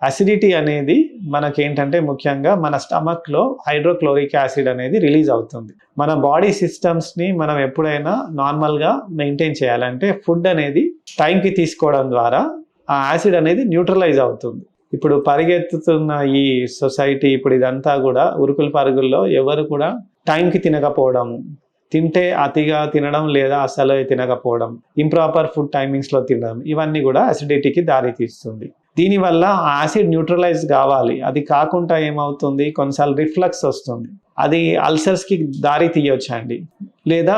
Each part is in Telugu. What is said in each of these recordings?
అసిడిటీ అనేది మనకేంటంటే ముఖ్యంగా మన స్టమక్లో హైడ్రోక్లోరిక్ యాసిడ్ అనేది రిలీజ్ అవుతుంది. మన బాడీ సిస్టమ్స్ని మనం ఎప్పుడైనా నార్మల్గా మెయింటైన్ చేయాలంటే ఫుడ్ అనేది టైంకి తీసుకోవడం ద్వారా ఆ యాసిడ్ అనేది న్యూట్రలైజ్ అవుతుంది. ఇప్పుడు పరిగెత్తుతున్న ఈ సొసైటీ ఇప్పుడు ఇదంతా కూడా ఉరుకుల పరుగుల్లో ఎవరు కూడా టైంకి తినకపోవడం, తింటే అతిగా తినడం లేదా అసలు తినకపోవడం, ఇంప్రాపర్ ఫుడ్ టైమింగ్స్లో తినడం, ఇవన్నీ కూడా అసిడిటీకి దారి తీస్తుంది. దీనివల్ల ఆ యాసిడ్ న్యూట్రలైజ్ కావాలి, అది కాకుండా ఏమవుతుంది కొన్నిసార్లు రిఫ్లక్స్ వస్తుంది, అది అల్సర్స్కి దారి తీయొచ్చండి. లేదా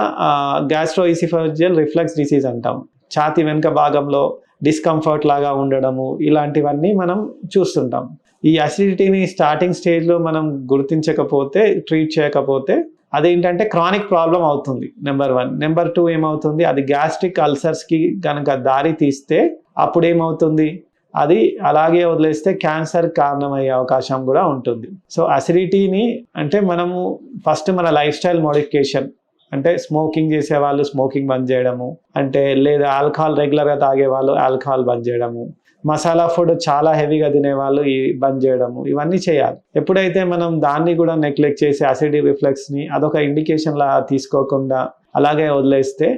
గ్యాస్ట్రోఇసిఫాజియల్ రిఫ్లక్స్ డిసీజ్ అంటాం, ఛాతీ వెనుక భాగంలో డిస్కంఫర్ట్ లాగా ఉండడము, ఇలాంటివన్నీ మనం చూస్తుంటాం. ఈ అసిడిటీని స్టార్టింగ్ స్టేజ్లో మనం గుర్తించకపోతే, ట్రీట్ చేయకపోతే అదేంటంటే క్రానిక్ ప్రాబ్లం అవుతుంది. నెంబర్ 1. నెంబర్ 2 ఏమవుతుంది, అది గ్యాస్ట్రిక్ అల్సర్స్కి కనుక దారి తీస్తే అప్పుడు ఏమవుతుంది, అది అలాగే వదిలేస్తే క్యాన్సర్ కారణమయ్యే అవకాశం కూడా ఉంటుంది. సో అసిడిటీని అంటే మనము ఫస్ట్ మన లైఫ్ స్టైల్ మోడిఫికేషన్, అంటే స్మోకింగ్ చేసేవాళ్ళు స్మోకింగ్ బంద్ చేయడము, అంటే లేదా ఆల్కహాల్ రెగ్యులర్గా తాగేవాళ్ళు ఆల్కహాల్ బంద్ చేయడము, మసాలా ఫుడ్ చాలా హెవీగా తినేవాళ్ళు బంద్ చేయడము, ఇవన్నీ చేయాలి. ఎప్పుడైతే మనం దాన్ని కూడా నెగ్లెక్ట్ చేసి అసిడిటీ రిఫ్లెక్స్ని అదొక ఇండికేషన్ లా తీసుకోకుండా అలాగే వదిలేస్తే,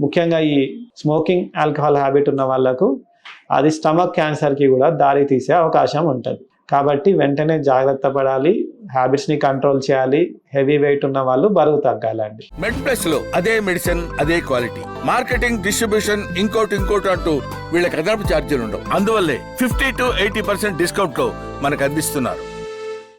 ముఖ్యంగా ఈ స్మోకింగ్ ఆల్కహాల్ హ్యాబిట్ ఉన్న వాళ్ళకు అది స్టమక్ క్యాన్సర్కి కూడా దారి తీసే అవకాశం ఉంటుంది. కాబట్టి వెంటనే జాగ్రత్త పడాలి, హ్యాబిట్స్ని కంట్రోల్ చేయాలి. హెవీ వెయిట్ ఉన్న వాళ్ళు బరువు తగ్గాలండి. మెడ్ ప్లస్ లో అదే మెడిసిన్ అదే క్వాలిటీ, మార్కెటింగ్ డిస్ట్రిబ్యూషన్ ఇంకోటి అంటూ వీళ్ళకి అదనపు ఛార్జీలు ఉండవు. అందువల్లే 50 to 80% డిస్కౌంట్ లో మనకు అందిస్తున్నారు.